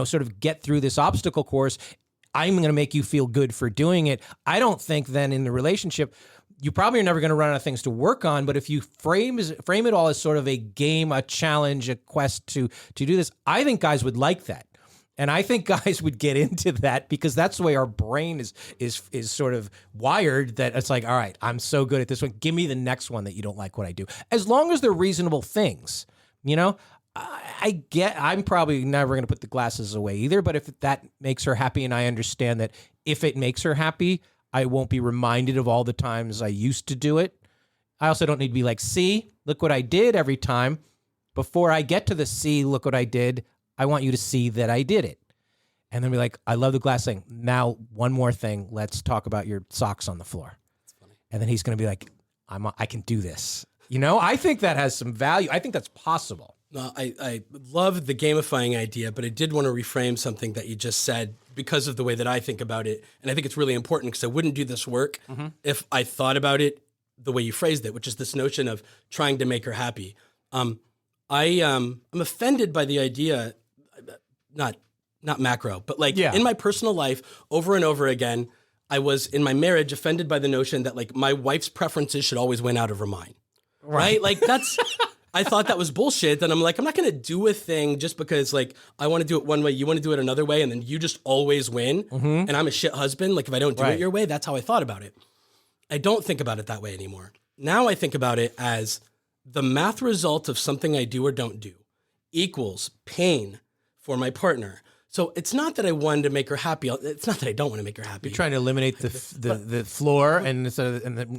sort of get through this obstacle course. I'm going to make you feel good for doing it. I don't think then in the relationship, you probably are never going to run out of things to work on. But if you frame it all as sort of a game, a challenge, a quest to do this, I think guys would like that. And I think guys would get into that because that's the way our brain is sort of wired, that it's like, all right, I'm so good at this one. Give me the next one that you don't like what I do. As long as they're reasonable things, I'm probably never going to put the glasses away either. But if that makes her happy, and I understand that if it makes her happy, I won't be reminded of all the times I used to do it. I also don't need to be like, see, look what I did every time. Before I get to the see, look what I did, I want you to see that I did it. And then be like, I love the glass thing. Now, one more thing. Let's talk about your socks on the floor. That's funny. And then he's going to be like, I can do this. I think that has some value. I think that's possible. No, I love the gamifying idea, but I did want to reframe something that you just said because of the way that I think about it. And I think it's really important because I wouldn't do this work if I thought about it the way you phrased it, which is this notion of trying to make her happy. I'm offended by the idea, not macro, but in my personal life, over and over again, I was in my marriage offended by the notion that like my wife's preferences should always win out over mine. Right? Like that's, I thought that was bullshit. And I'm like, I'm not going to do a thing just because like I want to do it one way, you want to do it another way, and then you just always win. And I'm a shit husband. Like if I don't do it your way, that's how I thought about it. I don't think about it that way anymore. Now I think about it as the math result of something I do or don't do equals pain for my partner. So it's not that I wanted to make her happy. It's not that I don't want to make her happy. You're trying to eliminate the floor and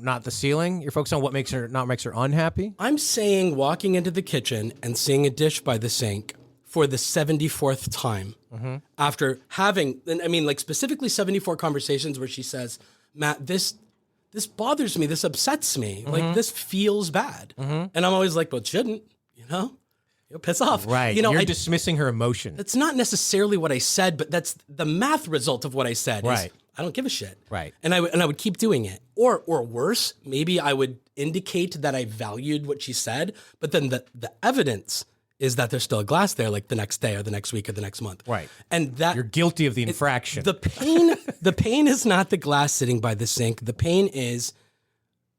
not the ceiling. You're focused on what makes her unhappy. I'm saying walking into the kitchen and seeing a dish by the sink for the 74th time after having, specifically 74 conversations where she says, Matt, this bothers me. This upsets me. Like this feels bad. And I'm always like, well, it shouldn't, You'll piss off. Right. You're dismissing her emotion. That's not necessarily what I said, but that's the math result of what I said. Right. I don't give a shit. Right. And I would keep doing it. Or worse, maybe I would indicate that I valued what she said, but then the evidence is that there's still a glass there like the next day or the next week or the next month. Right. And that you're guilty of the infraction. The pain is not the glass sitting by the sink. The pain is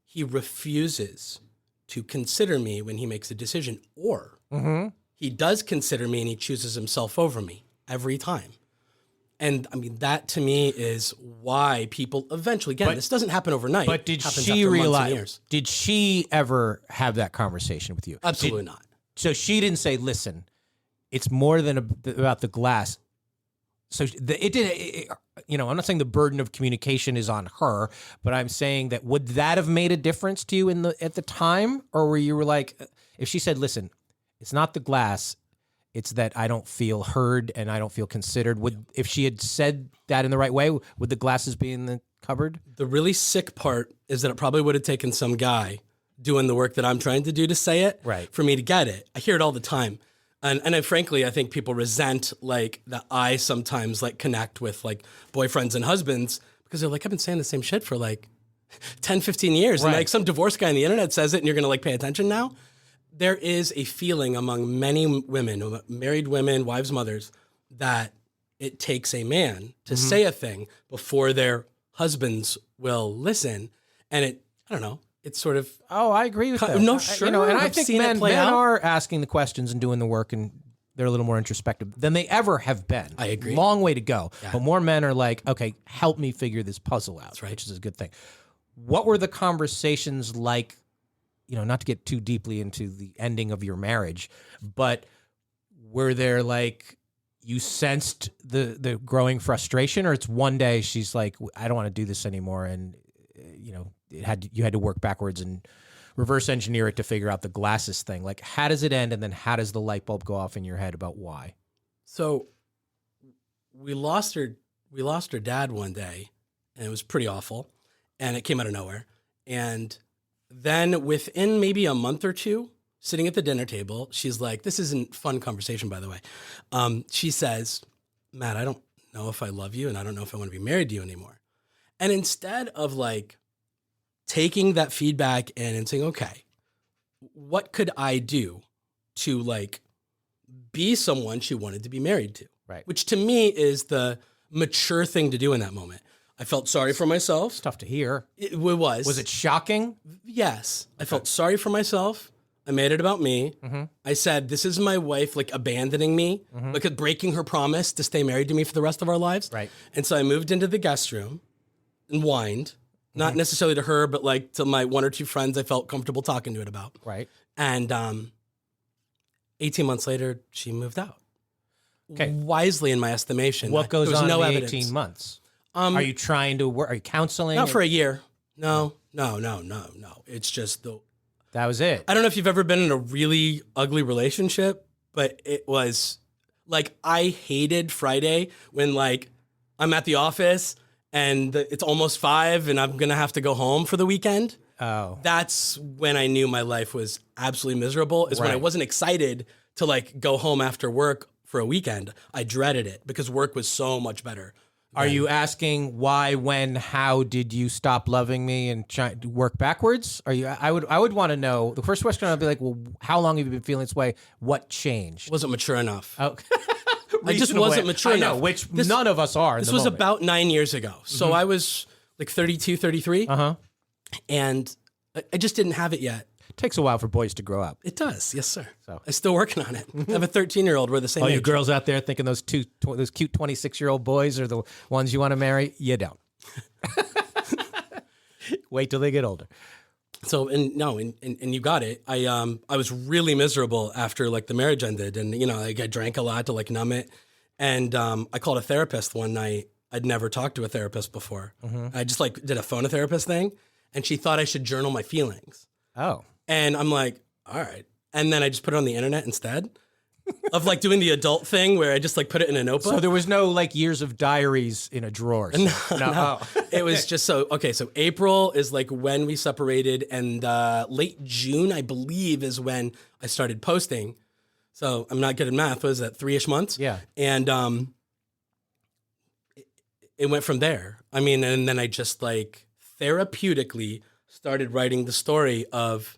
he refuses to consider me when he makes a decision, or he does consider me and he chooses himself over me every time. And that to me is why people eventually, this doesn't happen overnight. But did she realize, did she ever have that conversation with you? Absolutely not. So she didn't say, listen, it's more than about the glass. So I'm not saying the burden of communication is on her, but I'm saying that would that have made a difference to you at the time? Or were you like, if she said, listen, it's not the glass, it's that I don't feel heard and I don't feel considered. If she had said that in the right way, would the glasses be in the cupboard? The really sick part is that it probably would have taken some guy doing the work that I'm trying to do to say it for me to get it. I hear it all the time. And frankly, I think people resent like that I sometimes like connect with like boyfriends and husbands because they're like, I've been saying the same shit for like 10, 15 years. And like some divorce guy on the internet says it and you're going to like pay attention now. There is a feeling among many women, married women, wives, mothers, that it takes a man to say a thing before their husbands will listen. And I don't know. It's sort of... Oh, I agree with that. No, sure. And I think men are asking the questions and doing the work, and they're a little more introspective than they ever have been. I agree. Long way to go. Yeah. But more men are like, okay, help me figure this puzzle out. That's right. Which is a good thing. What were the conversations like, not to get too deeply into the ending of your marriage, but were there like... You sensed the growing frustration, or it's one day she's like, I don't want to do this anymore, and you had to work backwards and reverse engineer it to figure out the glasses thing. Like, how does it end, and then how does the light bulb go off in your head about why? So we lost her dad one day, and it was pretty awful, and it came out of nowhere. And then within maybe a month or two, sitting at the dinner table, she's like, this isn't fun conversation, by the way. She says, Matt, I don't know if I love you and I don't know if I want to be married to you anymore. And instead of like taking that feedback and saying, okay, what could I do to like be someone she wanted to be married to? Right. Which to me is the mature thing to do in that moment. I felt sorry for myself. It's tough to hear. It was. Was it shocking? Yes. I felt sorry for myself. I made it about me. I said, this is my wife, like, abandoning me, like, breaking her promise to stay married to me for the rest of our lives. Right. And so I moved into the guest room and whined, not necessarily to her, but, like, to my one or two friends I felt comfortable talking to it about. Right. And 18 months later, she moved out. Okay. Wisely, in my estimation. What goes there was on no in the evidence. 18 months? Are you trying to work? Are you counseling? Not for a year. No. It's just That was it. I don't know if you've ever been in a really ugly relationship, but it was like I hated Friday when, like, I'm at the office and it's almost 5 and I'm going to have to go home for the weekend. Oh. That's when I knew my life was absolutely miserable, is when I Right. wasn't excited to, like, go home after work for a weekend. I dreaded it because work was so much better. Are you asking why, when, how did you stop loving me and try to work backwards? Are you? I would want to know. The first question I'd be like, well, how long have you been feeling this way? What changed? Wasn't mature enough. Oh, I just wasn't mature I know, enough. which none of us are. This was moment. about 9 years ago. So I was like 32, 33. And I just didn't have it yet. Takes a while for boys to grow up. It does. Yes, sir. So. I'm still working on it. I have a 13-year-old. We're the same All age. you girls out there thinking those cute 26-year-old boys are the ones you want to marry, you don't. Wait till they get older. So, and you got it. I was really miserable after, like, the marriage ended, and, you know, like, I drank a lot to, like, numb it. And I called a therapist one night. I'd never talked to a therapist before. I just, like, did a phone-a-therapist thing, and she thought I should journal my feelings. Oh. And I'm like, all right. And then I just put it on the internet instead of, like, doing the adult thing where I just, like, put it in a notebook. So there was no, like, years of diaries in a drawer. No. No. It was just so April is, like, when we separated, and late June, I believe, is when I started posting. So I'm not good at math. What is that, 3-ish months? Yeah. And it went from there. I mean, and then I just, like, therapeutically started writing the story of,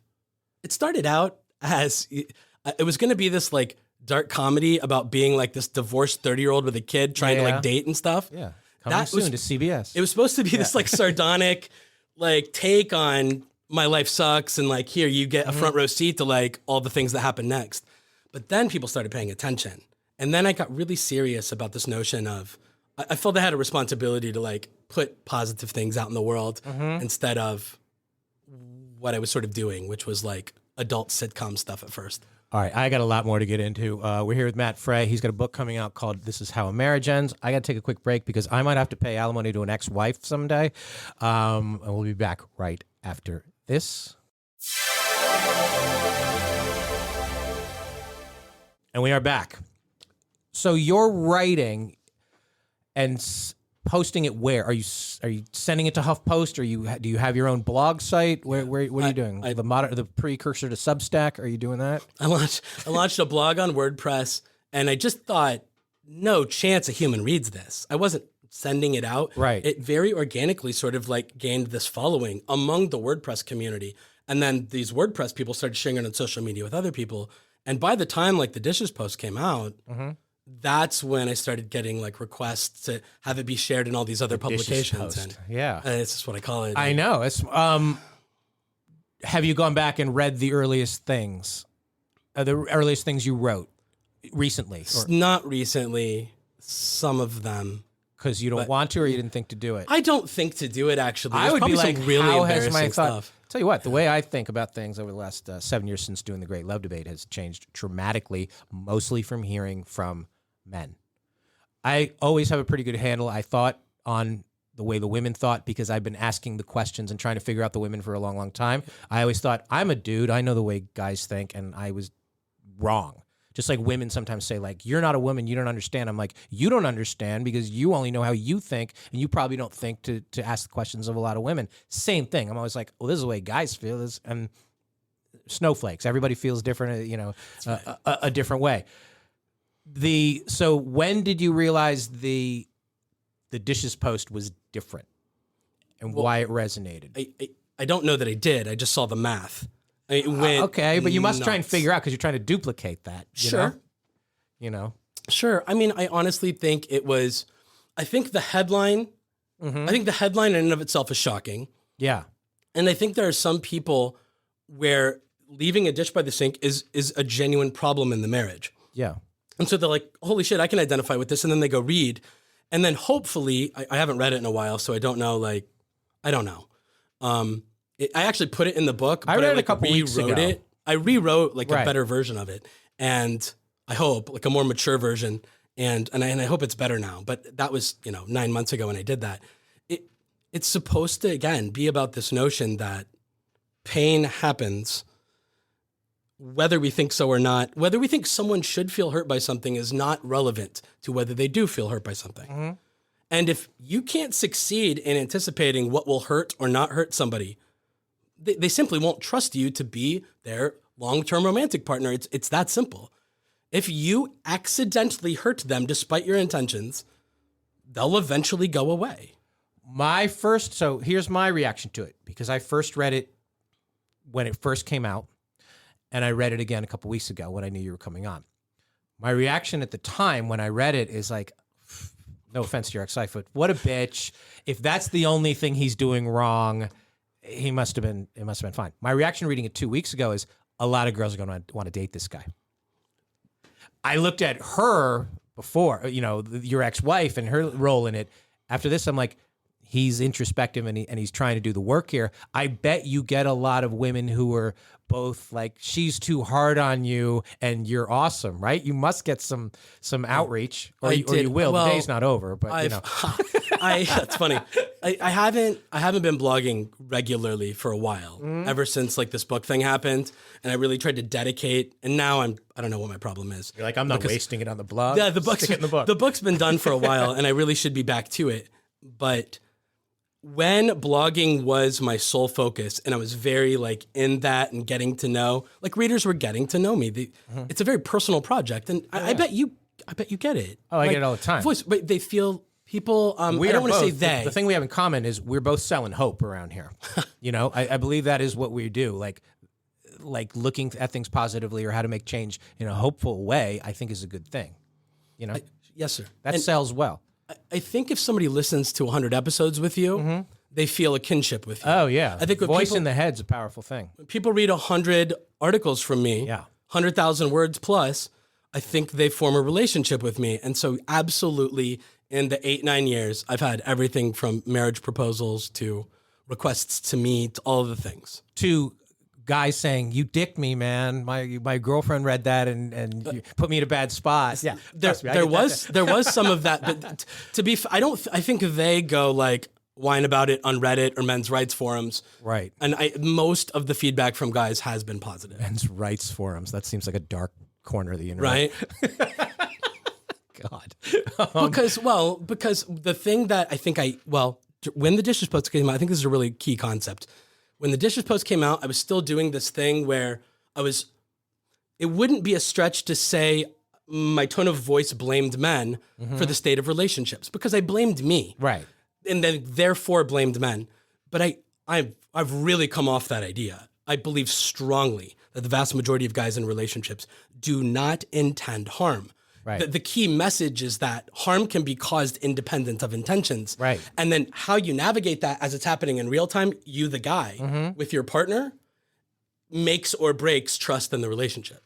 it started out as, it was going to be this, like, dark comedy about being, like, this divorced 30-year-old with a kid trying to, like, date and stuff. Yeah. Coming soon to CBS. It was supposed to be this, like, sardonic, like, take on my life sucks, and, like, here, you get a front row seat to, like, all the things that happen next. But then people started paying attention. And then I got really serious about this notion of, I felt I had a responsibility to, like, put positive things out in the world instead of what I was sort of doing, which was, like, adult sitcom stuff at first. All right, I got a lot more to get into. We're here with Matt Fray. He's got a book coming out called This Is How a Marriage Ends. I got to take a quick break because I might have to pay alimony to an ex-wife someday. And we'll be back right after this. And we are back. So you're writing and posting it where? Are you sending it to HuffPost, or do you have your own blog site? What are you doing? The precursor to Substack? Are you doing that? I launched a blog on WordPress, and I just thought, no chance a human reads this. I wasn't sending it out. Right. It very organically sort of, like, gained this following among the WordPress community. And then these WordPress people started sharing it on social media with other people. And by the time, like, the dishes post came out, that's when I started getting, like, requests to have it be shared in all these other publications. And yeah. It's just what I call it. I know. It's have you gone back and read the earliest things? The earliest things you wrote recently? Not recently, some of them. Because you don't want to, or you didn't think to do it? I don't think to do it, actually. I would be like, some really how has embarrassing my thought... stuff. Tell you what, the way I think about things over the last 7 years since doing the Great Love Debate has changed dramatically, mostly from hearing from men. I always have a pretty good handle, I thought, on the way the women thought, because I've been asking the questions and trying to figure out the women for a long, long time. I always thought, I'm a dude, I know the way guys think, and I was wrong. Just like women sometimes say, like, you're not a woman, you don't understand. I'm like, you don't understand because you only know how you think, and you probably don't think to ask the questions of a lot of women. Same thing. I'm always like, well, this is the way guys feel. And snowflakes. Everybody feels different, a different way. So when did you realize the dishes post was different and why it resonated? I don't know that I did. I just saw the math. It went okay, but you must try and nuts. figure out, because you're trying to duplicate that. You know? Sure. I mean, I honestly think it was, I think the headline, I think the headline in and of itself is shocking. Yeah. And I think there are some people where leaving a dish by the sink is a genuine problem in the marriage. Yeah. And so they're like, holy shit, I can identify with this. And then they go read. And then hopefully, I haven't read it in a while, so I don't know, like, I don't know. I actually put it in the book, I but read I it a couple weeks ago. it. I rewrote like Right. a better version of it. And I hope like a more mature version. And I hope it's better now. But that was, 9 months ago when I did that. It's supposed to, again, be about this notion that pain happens whether we think so or not. Whether we think someone should feel hurt by something is not relevant to whether they do feel hurt by something. And if you can't succeed in anticipating what will hurt or not hurt somebody, they simply won't trust you to be their long-term romantic partner. It's that simple. If you accidentally hurt them despite your intentions, they'll eventually go away. So here's my reaction to it, because I first read it when it first came out, and I read it again a couple weeks ago when I knew you were coming on. My reaction at the time when I read it is like, no offense to your ex-wife, what a bitch. If that's the only thing he's doing wrong, it must have been fine. My reaction reading it 2 weeks ago is a lot of girls are going to want to date this guy. I looked at her before, your ex-wife and her role in it. After this, I'm like, he's introspective and he's trying to do the work here. I bet you get a lot of women who are both like, she's too hard on you and you're awesome, right? You must get some outreach, or you will. Well, the day's not over, but that's funny. I haven't been blogging regularly for a while, ever since like this book thing happened, and I really tried to dedicate. And now I don't know what my problem is. You're like, I'm not wasting it on the blog. Yeah, the book's been done for a while, and I really should be back to it. But when blogging was my sole focus, and I was very like in that and getting to know, like readers were getting to know me. It's a very personal project, and I bet you get it. Oh, I get it all the time. But they feel people. I don't want to say they. The thing we have in common is we're both selling hope around here. I believe that is what we do. Like looking at things positively or how to make change in a hopeful way, I think is a good thing. Yes, sir. That sells well. I think if somebody listens to 100 episodes with you, they feel a kinship with you. Oh, yeah. I think voice in the head's a powerful thing. When people read 100 articles from me, 100,000 words plus, I think they form a relationship with me. And so absolutely, in the 8-9 years, I've had everything from marriage proposals to requests to meet, all of the things. To guys saying, you dicked me, man. My girlfriend read that and you put me in a bad spot. Yeah, there was some of that, but I think they go like whine about it on Reddit or men's rights forums. Right. And most of the feedback from guys has been positive. Men's rights forums. That seems like a dark corner of the internet. Right. God. Because the thing that I think when the Dishes Post came out, I think this is a really key concept. When the Dishes Post came out, I was still doing this thing where it wouldn't be a stretch to say my tone of voice blamed men for the state of relationships, because I blamed me. Right. And then therefore blamed men. But I've really come off that idea. I believe strongly that the vast majority of guys in relationships do not intend harm. Right. The key message is that harm can be caused independent of intentions. Right. And then how you navigate that as it's happening in real time, you, the guy, with your partner, makes or breaks trust in the relationship.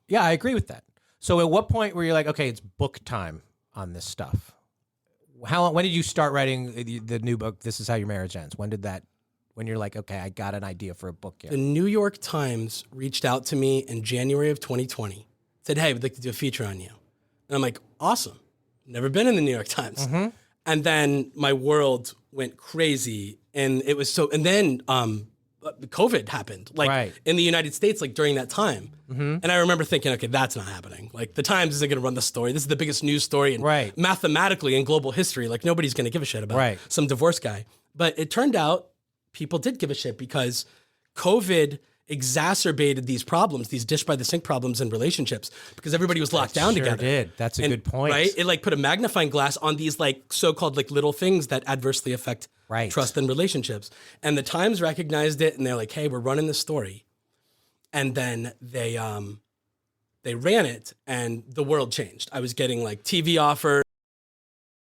Yeah, I agree with that. So at what point were you like, okay, it's book time on this stuff? When did you start writing the new book, This Is How Your Marriage Ends? When you're like, okay, I got an idea for a book here? The New York Times reached out to me in January of 2020. Said, hey, we'd like to do a feature on you. And I'm like, awesome. Never been in the New York Times. And then my world went crazy. And it was and then COVID happened, in the United States, during that time. And I remember thinking, okay, that's not happening. The Times isn't going to run the story. This is the biggest news story mathematically in global history. Nobody's going to give a shit about some divorce guy. But it turned out people did give a shit, because COVID exacerbated these problems, these dish by the sink problems in relationships, because everybody was locked down together. Did. That's a good point. Right? It put a magnifying glass on these so-called little things that adversely affect trust in relationships. And the Times recognized it, and they're like, hey, we're running this story. And then they they ran it and the world changed. I was getting like TV offers.